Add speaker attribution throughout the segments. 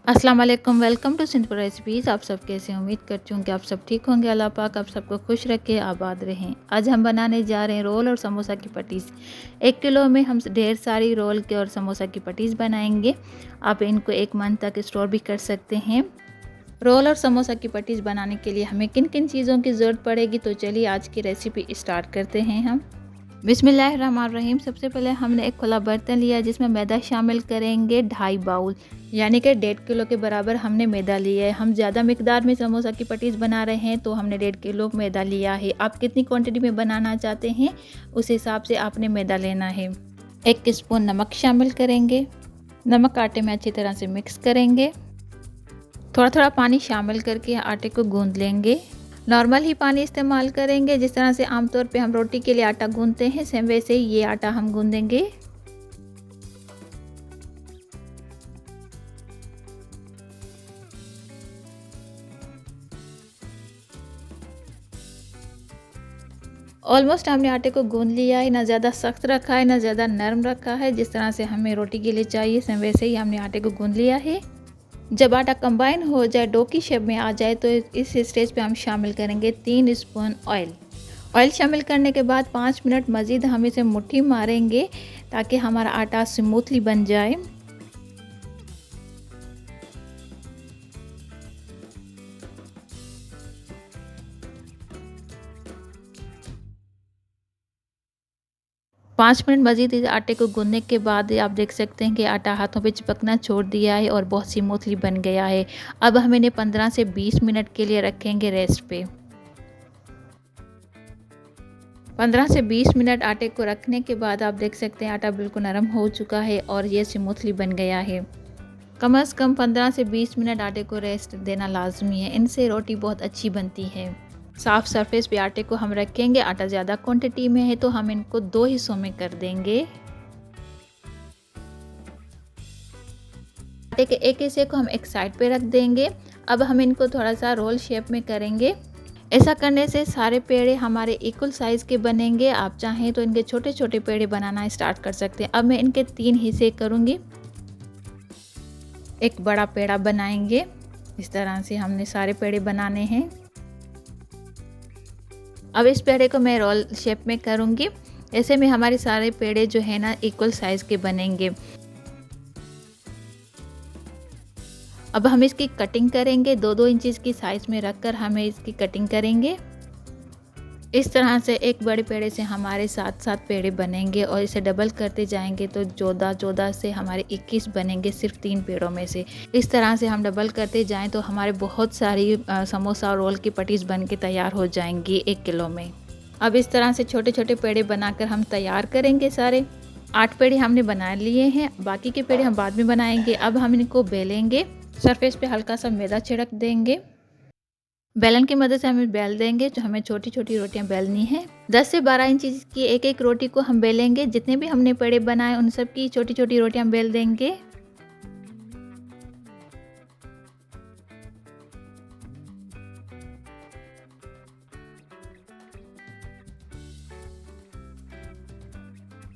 Speaker 1: अस्सलाम वालेकुम, welcome to simple recipes. आप सब कैसे हैं? उम्मीद करती हूँ कि आप सब ठीक होंगे। अल्लाह पाक आप सबको खुश रखे, आबाद रहें। आज हम बनाने जा रहे हैं रोल और समोसा की पटीज़। 1 किलो में हम ढेर सारी रोल के और समोसा की पटीज़ बनाएंगे। आप इनको 1 मंथ तक स्टोर भी कर सकते हैं। रोल और समोसा की पटीज़ बनाने के लिए हमें किन किन चीज़ों की ज़रूरत पड़ेगी, तो चलिए आज की रेसिपी स्टार्ट करते हैं हम। बिस्मिल्लाहिर्रहमानिर्रहीम। सबसे पहले हमने एक खुला बर्तन लिया जिसमें मैदा शामिल करेंगे 2.5 बाउल, यानी कि 1.5 किलो के बराबर हमने मैदा लिया है। हम ज़्यादा मिकदार में समोसा की पटीज़ बना रहे हैं तो हमने 1.5 किलो मैदा लिया है। आप कितनी क्वांटिटी में बनाना चाहते हैं उस हिसाब से आपने मैदा लेना है। 1 स्पून नमक शामिल करेंगे। नमक आटे में अच्छी तरह से मिक्स करेंगे। थोड़ा थोड़ा पानी शामिल करके आटे को गूंद लेंगे। नॉर्मल ही पानी इस्तेमाल करेंगे, जिस तरह से आमतौर पे हम रोटी के लिए आटा गूंदते हैं सेम वैसे ही ये आटा हम गूंदेंगे। ऑलमोस्ट हमने आटे को गूंद लिया है, ना ज़्यादा सख्त रखा है ना ज़्यादा नरम रखा है। जिस तरह से हमें रोटी के लिए चाहिए सेम वैसे ही हमने आटे को गूंद लिया है। जब आटा कंबाइन हो जाए, डो की शेप में आ जाए, तो इस स्टेज पे हम शामिल करेंगे 3 स्पून ऑयल। ऑयल शामिल करने के बाद 5 मिनट मज़ीद हम इसे मुट्ठी मारेंगे ताकि हमारा आटा स्मूथली बन जाए। पाँच मिनट मज़ीद इस आटे को गूंदने के बाद आप देख सकते हैं कि आटा हाथों पे चिपकना छोड़ दिया है और बहुत स्मूथली बन गया है। अब हम इन्हें 15 से 20 मिनट के लिए रखेंगे रेस्ट पे। 15 से 20 मिनट आटे को रखने के बाद आप देख सकते हैं आटा बिल्कुल नरम हो चुका है और ये स्मूथली बन गया है। कम से कम 15 से 20 मिनट आटे को रेस्ट देना लाजमी है, इनसे रोटी बहुत अच्छी बनती है। साफ़ सरफेस पे आटे को हम रखेंगे। आटा ज़्यादा क्वांटिटी में है तो हम इनको 2 हिस्सों में कर देंगे। आटे के एक हिस्से को हम एक साइड पे रख देंगे। अब हम इनको थोड़ा सा रोल शेप में करेंगे। ऐसा करने से सारे पेड़े हमारे इक्वल साइज़ के बनेंगे। आप चाहें तो इनके छोटे छोटे पेड़े बनाना स्टार्ट कर सकते हैं। अब मैं इनके 3 हिस्से करूँगी। एक बड़ा पेड़ा बनाएंगे। इस तरह से हमने सारे पेड़े बनाने हैं। अब इस पेड़े को मैं रोल शेप में करूँगी। ऐसे में हमारे सारे पेड़े जो है ना इक्वल साइज़ के बनेंगे। अब हम इसकी कटिंग करेंगे। 2-2 इंचज़ की साइज़ में रखकर हमें इसकी कटिंग करेंगे। इस तरह से एक बड़े पेड़े से हमारे 7-7 पेड़े बनेंगे और इसे डबल करते जाएंगे तो 14-14 से हमारे 21 बनेंगे सिर्फ 3 पेड़ों में से। इस तरह से हम डबल करते जाएं तो हमारे बहुत सारी समोसा और रोल की पटीज़ बन के तैयार हो जाएंगी 1 किलो में। अब इस तरह से छोटे छोटे पेड़े बनाकर हम तैयार करेंगे। सारे 8 पेड़े हमने बना लिए हैं, बाकी के पेड़े हम बाद में बनाएंगे। अब हम इनको बेलेंगे। सरफेस पे हल्का सा मैदा छिड़क देंगे। बेलन की मदद से हमें बेल देंगे। जो हमें छोटी छोटी रोटियां बेलनी है। 10 से 12 इंच की एक एक रोटी को हम बेलेंगे। जितने भी हमने पेड़े बनाए उन सब की छोटी छोटी रोटियां बेल देंगे।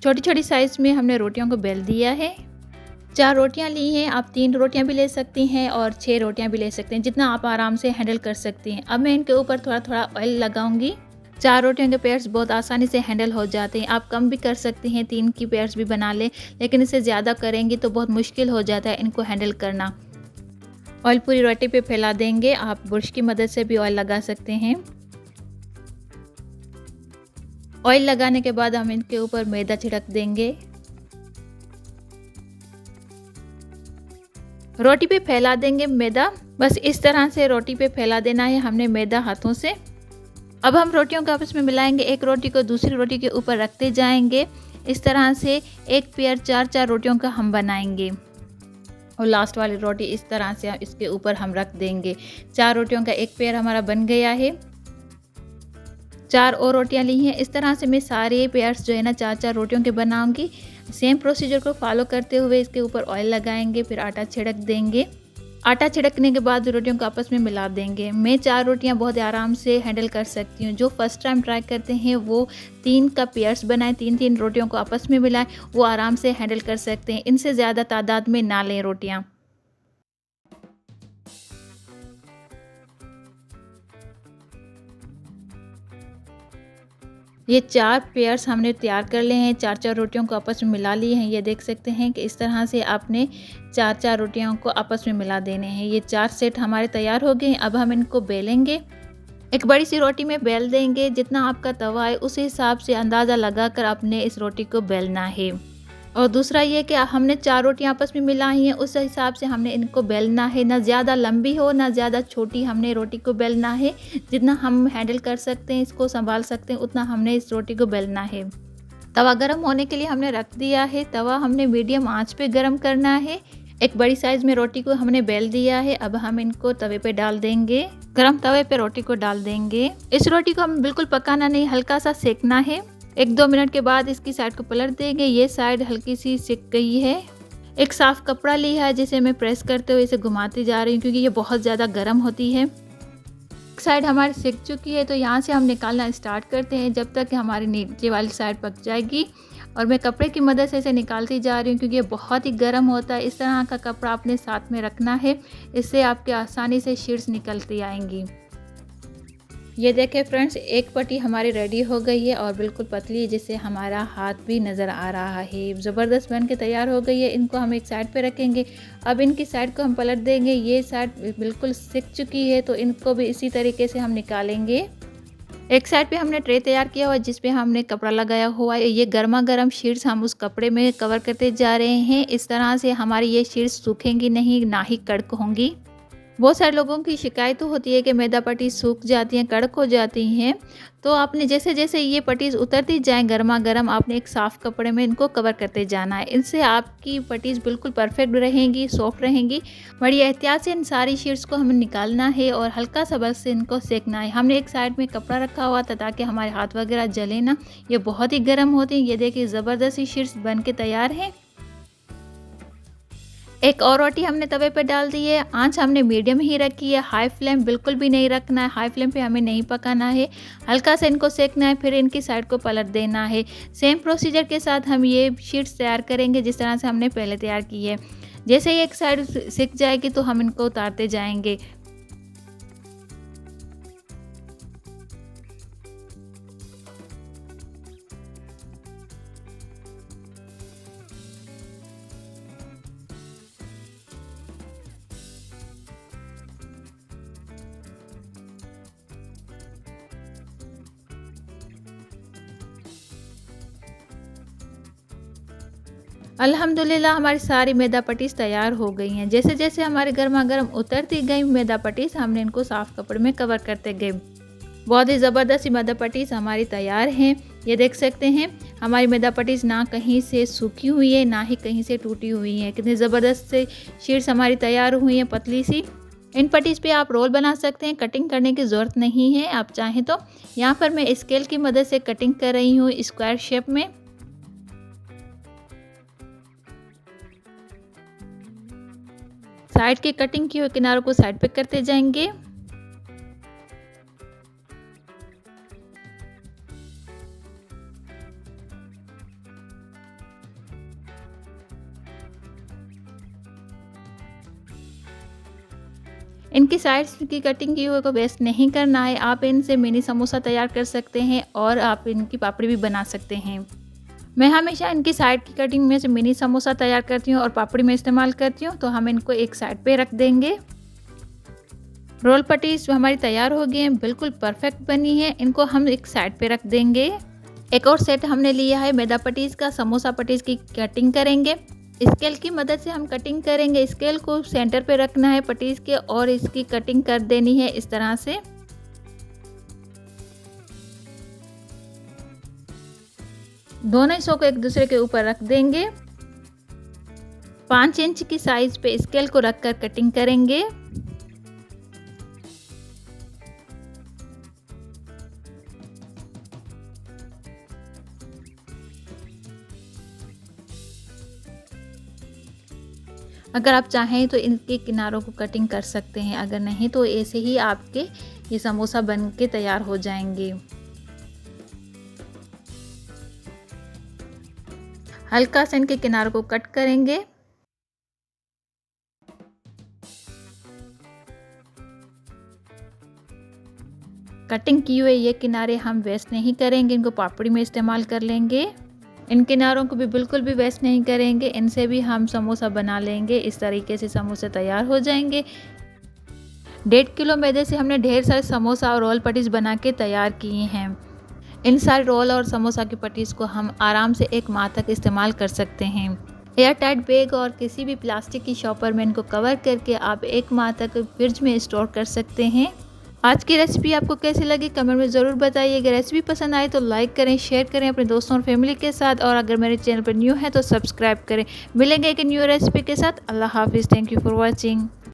Speaker 1: छोटी छोटी साइज में हमने रोटियों को बेल दिया है। 4 रोटियां ली हैं। आप 3 रोटियां भी ले सकती हैं और 6 रोटियां भी ले सकते हैं, जितना आप आराम से हैंडल कर सकती हैं। अब मैं इनके ऊपर थोड़ा थोड़ा ऑयल लगाऊंगी। 4 रोटियों के पेयर्स बहुत आसानी से हैंडल हो जाते हैं। आप कम भी कर सकती हैं, 3 की पेयर्स भी बना लें, लेकिन इससे ज़्यादा करेंगी तो बहुत मुश्किल हो जाता है इनको हैंडल करना। ऑयल पूरी रोटी पे फैला देंगे। आप ब्रश की मदद से भी ऑयल लगा सकते हैं। ऑयल लगाने के बाद हम इनके ऊपर मैदा छिड़क देंगे। रोटी पे फैला देंगे मैदा। बस इस तरह से रोटी पे फैला देना है हमने मैदा हाथों से। अब हम रोटियों को आपस में मिलाएंगे। एक रोटी को दूसरी रोटी के ऊपर रखते जाएंगे। इस तरह से एक पेयर 4-4 रोटियों का हम बनाएंगे और लास्ट वाली रोटी इस तरह से इसके ऊपर हम रख देंगे। 4 रोटियों का एक पेयर हमारा बन गया है। 4 और रोटियां ली हैं। इस तरह से मैं सारे पेयर्स जो है ना 4-4 रोटियों के बनाऊंगी। सेम प्रोसीजर को फॉलो करते हुए इसके ऊपर ऑयल लगाएंगे, फिर आटा छिड़क देंगे। आटा छिड़कने के बाद रोटियों को आपस में मिला देंगे। मैं 4 रोटियां बहुत आराम से हैंडल कर सकती हूँ। जो फर्स्ट टाइम ट्राई करते हैं वो 3 का पेयर्स बनाएं, 3-3 रोटियों को आपस में मिलाएं, वो आराम से हैंडल कर सकते हैं। इनसे ज़्यादा तादाद में ना लें रोटियाँ। ये 4 पेयर्स हमने तैयार कर लिए हैं, 4-4 रोटियों को आपस में मिला लिए हैं। ये देख सकते हैं कि इस तरह से आपने 4-4 रोटियों को आपस में मिला देने हैं। ये 4 सेट हमारे तैयार हो गए हैं। अब हम इनको बेलेंगे। एक बड़ी सी रोटी में बेल देंगे, जितना आपका तवा है उस हिसाब से अंदाज़ा लगाकर आपने इस रोटी को बेलना है। और दूसरा ये कि हमने 4 रोटियां आपस में मिलाई हैं, उस हिसाब से हमने इनको बेलना है। ना ज़्यादा लंबी हो ना ज़्यादा छोटी, हमने रोटी को बेलना है। जितना हम हैंडल कर सकते हैं, इसको संभाल सकते हैं, उतना हमने इस रोटी को बेलना है। तवा गरम होने के लिए हमने रख दिया है। तवा हमने मीडियम आंच पे गरम करना है। एक बड़ी साइज़ में रोटी को हमने बेल दिया है। अब हम इनको तवे पे डाल देंगे। गरम तवे पे रोटी को डाल देंगे। इस रोटी को हम बिल्कुल पकाना नहीं, हल्का सा सेकना है। 1-2 मिनट के बाद इसकी साइड को पलट देंगे। ये साइड हल्की सी सिक गई है। एक साफ़ कपड़ा लिया है जिसे मैं प्रेस करते हुए इसे घुमाती जा रही हूँ, क्योंकि ये बहुत ज़्यादा गर्म होती है। एक साइड हमारी सिक चुकी है, तो यहाँ से हम निकालना स्टार्ट करते हैं जब तक कि हमारी नीचे वाली साइड पक जाएगी। और मैं कपड़े की मदद से इसे निकालती जा रही हूँ, क्योंकि ये बहुत ही गर्म होता है। इस तरह का कपड़ा अपने साथ में रखना है, इससे आपके आसानी से शीट्स निकलती आएंगी। ये देखें फ्रेंड्स, एक पट्टी हमारी रेडी हो गई है और बिल्कुल पतली, जिससे हमारा हाथ भी नज़र आ रहा है। ज़बरदस्त बन के तैयार हो गई है। इनको हम एक साइड पे रखेंगे। अब इनकी साइड को हम पलट देंगे। ये साइड बिल्कुल सिक चुकी है, तो इनको भी इसी तरीके से हम निकालेंगे। एक साइड पे हमने ट्रे तैयार किया हुआ है, जिस पे हमने कपड़ा लगाया हुआ है। ये गर्मा गर्म शीट्स हम उस कपड़े में कवर करते जा रहे हैं। इस तरह से हमारी ये शीट्स सूखेंगी नहीं, ना ही कड़क होंगी। बहुत सारे लोगों की शिकायत होती है कि मैदा पट्टी सूख जाती हैं, कड़क हो जाती हैं। तो आपने जैसे जैसे ये पट्टीज़ उतरती जाएँ गर्मा गर्म, आपने एक साफ़ कपड़े में इनको कवर करते जाना है। इनसे आपकी पट्टीज़ बिल्कुल परफेक्ट रहेंगी, सॉफ्ट रहेंगी। बड़ी एहतियात से इन सारी शीट्स को हमें निकालना है और हल्का सा बस इनको सेकना है। हमने एक साइड में कपड़ा रखा हुआ था ताकि हमारे हाथ वगैरह जले ना। ये बहुत ही गर्म होती हैं। ये देखिए ज़बरदस्त शीट्स बन के तैयार हैं। एक और रोटी हमने तवे पे डाल दी है। आंच हमने मीडियम ही रखी है, हाई फ्लेम बिल्कुल भी नहीं रखना है। हाई फ्लेम पे हमें नहीं पकाना है, हल्का सा इनको सेकना है, फिर इनकी साइड को पलट देना है। सेम प्रोसीजर के साथ हम ये शीट्स तैयार करेंगे जिस तरह से हमने पहले तैयार की है। जैसे ही एक साइड सिक जाएगी तो हम इनको उतारते जाएंगे। अल्हम्दुलिल्लाह हमारी सारी मैदा पट्टीज़ तैयार हो गई हैं। जैसे जैसे हमारे गर्मा गर्म उतरती गई मैदा पट्टीज़, हमने इनको साफ़ कपड़े में कवर करते गए। बहुत ही ज़बरदस्त मैदा पट्टीज़ हमारी तैयार हैं। ये देख सकते हैं हमारी मैदा पट्टीज़ ना कहीं से सूखी हुई है, ना ही कहीं से टूटी हुई है। कितनी ज़बरदस्त से शीट्स हमारी तैयार हुई हैं, पतली सी। इन पट्टीज़ पे आप रोल बना सकते हैं, कटिंग करने की ज़रूरत नहीं है। आप चाहें तो यहाँ पर मैं स्केल की मदद से कटिंग कर रही हूँ स्क्वायर शेप में। साइड की कटिंग की हुई किनारों को साइड पे करते जाएंगे। इनकी साइड्स की कटिंग की हुई को वेस्ट नहीं करना है। आप इनसे मिनी समोसा तैयार कर सकते हैं और आप इनकी पापड़ी भी बना सकते हैं। मैं हमेशा इनकी साइड की कटिंग में से मिनी समोसा तैयार करती हूँ और पापड़ी में इस्तेमाल करती हूँ। तो हम इनको एक साइड पे रख देंगे। रोल पट्टीज हमारी तैयार हो गई हैं, बिल्कुल परफेक्ट बनी है। इनको हम एक साइड पे रख देंगे। एक और सेट हमने लिया है मैदा पट्टीज का। समोसा पट्टीज की कटिंग करेंगे। स्केल की मदद से हम कटिंग करेंगे। स्केल को सेंटर पे रखना है पट्टीज के और इसकी कटिंग कर देनी है इस तरह से। दोनों हिस्सों को एक दूसरे के ऊपर रख देंगे। 5 इंच की साइज पे स्केल को रखकर कटिंग करेंगे। अगर आप चाहें तो इनके किनारों को कटिंग कर सकते हैं, अगर नहीं तो ऐसे ही आपके ये समोसा बन के तैयार हो जाएंगे। हल्का सा इनके किनारों को कट करेंगे। कटिंग किए हुए ये किनारे हम वेस्ट नहीं करेंगे, इनको पापड़ी में इस्तेमाल कर लेंगे। इन किनारों को भी बिल्कुल भी वेस्ट नहीं करेंगे, इनसे भी हम समोसा बना लेंगे। इस तरीके से समोसे तैयार हो जाएंगे। 1.5 किलो मैदे से हमने ढेर सारे समोसा और रोल पटीज बना के तैयार किए हैं। इन सारे रोल और समोसा की पटीज को हम आराम से 1 माह तक इस्तेमाल कर सकते हैं। एयर टाइट बैग और किसी भी प्लास्टिक की शॉपर में इनको कवर करके आप 1 माह तक फ्रिज में स्टोर कर सकते हैं। आज की रेसिपी आपको कैसी लगी कमेंट में ज़रूर बताइए। अगर रेसिपी पसंद आए तो लाइक करें, शेयर करें अपने दोस्तों और फैमिली के साथ, और अगर मेरे चैनल पर न्यू है तो सब्सक्राइब करें। मिलेंगे एक न्यू रेसिपी के साथ। अल्लाह हाफिज़। Thank you for watching.